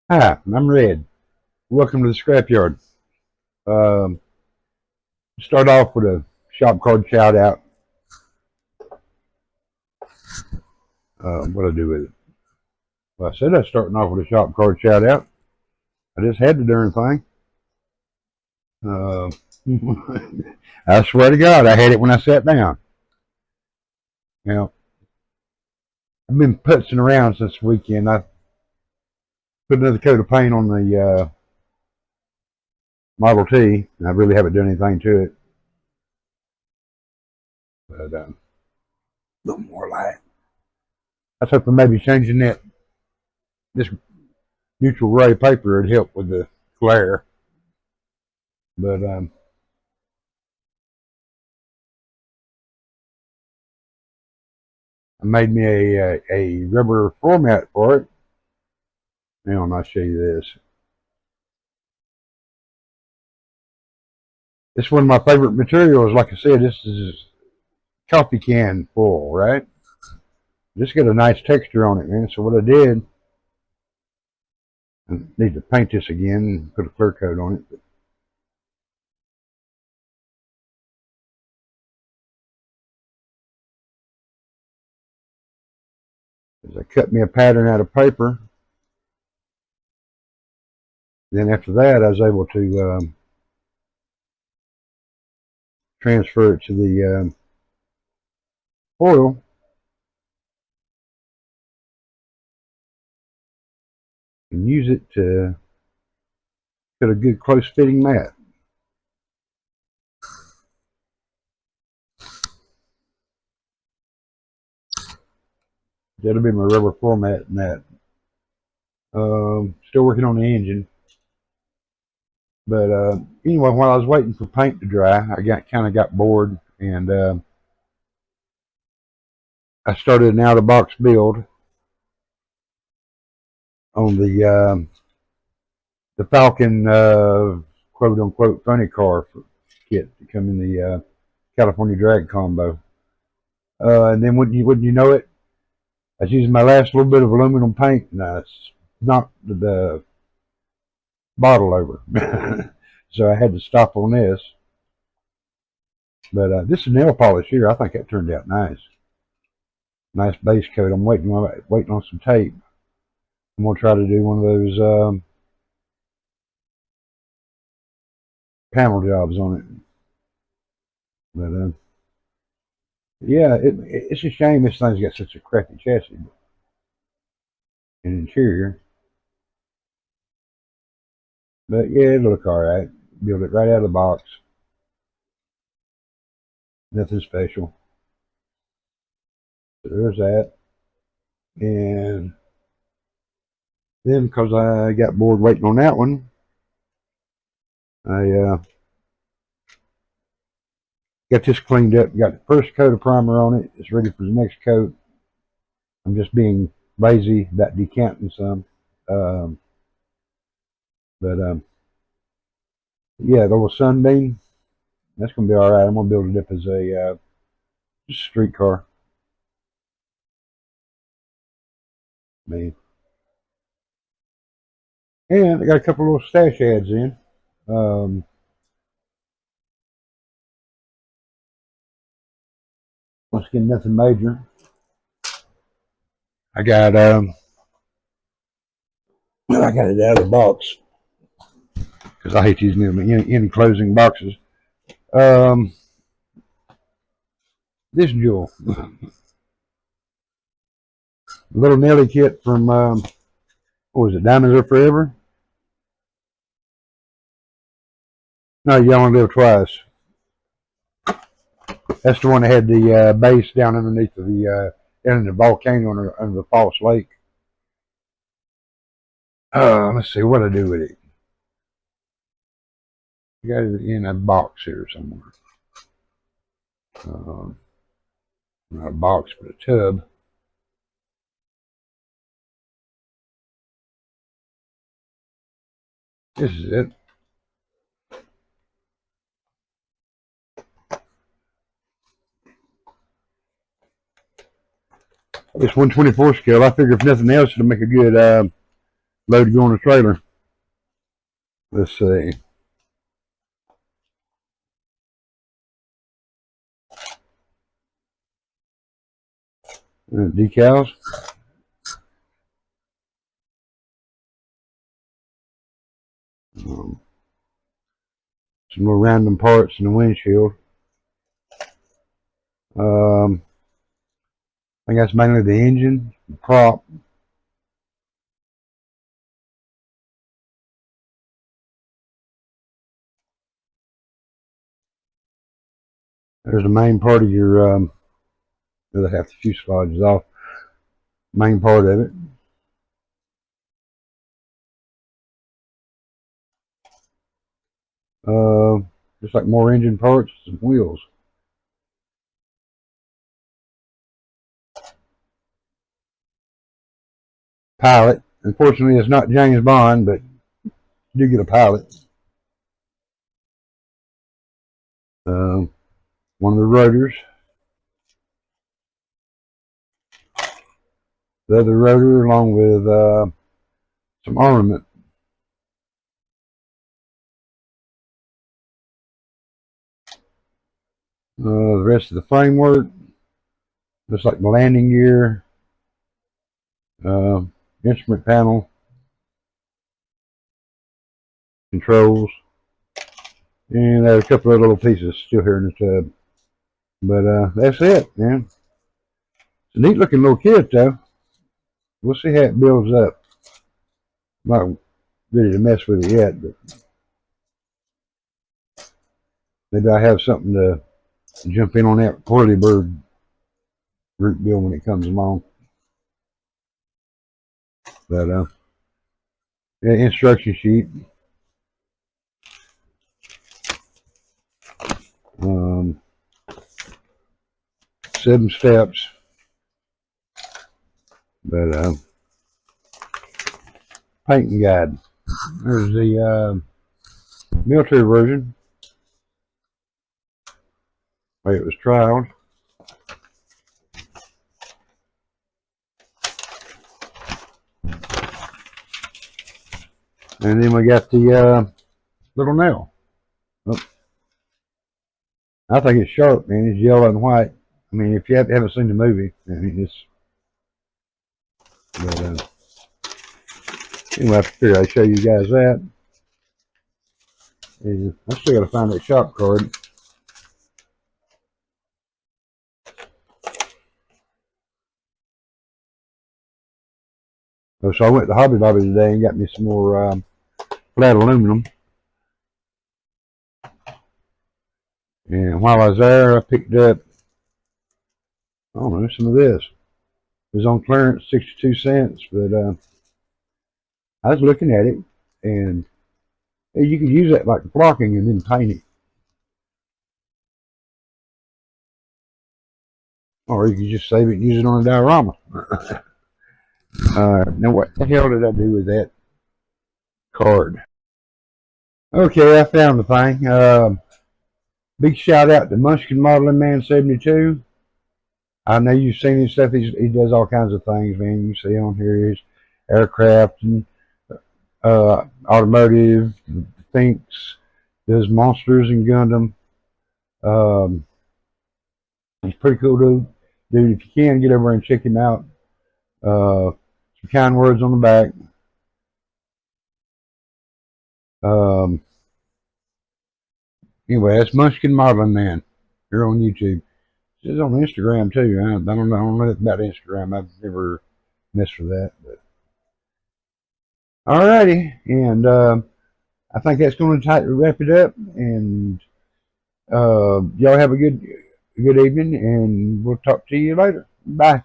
Hi, I'm Red. Welcome to the scrapyard. Um, Start off with a shop card shout out. What do I do with it? Well, I said I was starting off with a shop card shout out. I just had the darn thing. Uh, I swear to God, I had it when I sat down. Now, I've been putzing around since the weekend. I put another coat of paint on the Model T, and I really haven't done anything to it. But a little more light. I was hoping maybe changing this neutral gray paper would help with the glare. But I made me a rubber floor mat for it. Now I'll show you this. It's one of my favorite materials. Like I said, this is coffee can full, right? Just got a nice texture on it, man. So what I did, I need to paint this again and put a clear coat on it. As I cut me a pattern out of paper, then after that I was able to transfer it to the foil and use it to cut a good close fitting mat. That'll be my rubber floor mat and that. Still working on the engine. But anyway, while I was waiting for paint to dry, I kind of got bored, and I started an out of box build on the Falcon quote unquote funny car kit to come in the California drag combo. And then wouldn't you know it, I was using my last little bit of aluminum paint, and I knocked the bottle over. So I had to stop on this. But this is nail polish here. I think that turned out nice. Nice base coat. I'm waiting on some tape. I'm gonna try to do one of those panel jobs on it. But yeah, it's a shame this thing's got such a crappy chassis and interior. But yeah, it'll look all right. Build it right out of the box. Nothing special. So there's that. And then because I got bored waiting on that one, I got this cleaned up. Got the first coat of primer on it. It's ready for the next coat. I'm just being lazy about decanting some. Um, but yeah, the little sunbeam, that's gonna be all right. I'm gonna build it up as a just a street car. Man, and I got a couple of little stash ads in. Um, Once again, nothing major. I got I got it out of the box because I hate using them in closing boxes. Um, this jewel, little Nelly kit from what was it? Diamonds Are Forever. No, you only live twice. That's the one that had the base down underneath the down in the volcano under the false lake. Let's see what I do with it. I got it in a box here somewhere. Not a box, but a tub. This is it. It's 1/24 scale. I figure if nothing else, it'll make a good load to go on the trailer. Let's see. Decals. Some little random parts in the windshield. I think that's mainly the engine, the prop. There's the main part of your, they have the fuselage is off. Main part of it. Just like more engine parts and wheels. Pilot. Unfortunately, it's not James Bond, but you do get a pilot. One of the rotors. The other rotor, along with some armament. The rest of the framework. Looks like the landing gear. Instrument panel. Controls. And there's a couple of little pieces still here in the tub. But that's it, man. It's a neat looking little kit, though. We'll see how it builds up. I'm not ready to mess with it yet, but maybe I have something to jump in on that whirly-bird root bill when it comes along. But yeah, instruction sheet. 7 steps. But painting guide. There's the military version. Way it was trialed. And then we got the little nail. Oh. I think it's sharp, man. It's yellow and white. I mean, if you haven't seen the movie, I mean, it's. But anyway, I figured I'd show you guys that. And I still got to find that shop card. So I went to Hobby Lobby today and got me some more flat aluminum. And while I was there, I picked up, I don't know, some of this. It was on clearance, 62 cents, but I was looking at it, and you could use that like blocking and then paint it. Or you could just save it and use it on a diorama. Now what the hell did I do with that card? Okay, I found the thing. Big shout out to Munchkin Modeling Man 72. I know you've seen his stuff. He does all kinds of things, man. You see on here is aircraft and automotive, thinks, does monsters and Gundam. He's pretty cool dude. If you can, get over and check him out. Some kind words on the back. Anyway, that's Munchkin Modeling Man. Here on YouTube. It's on Instagram too. I don't know about Instagram. I've never messed with that. But alrighty, and I think that's going to wrap it up. And y'all have a good evening, and we'll talk to you later. Bye.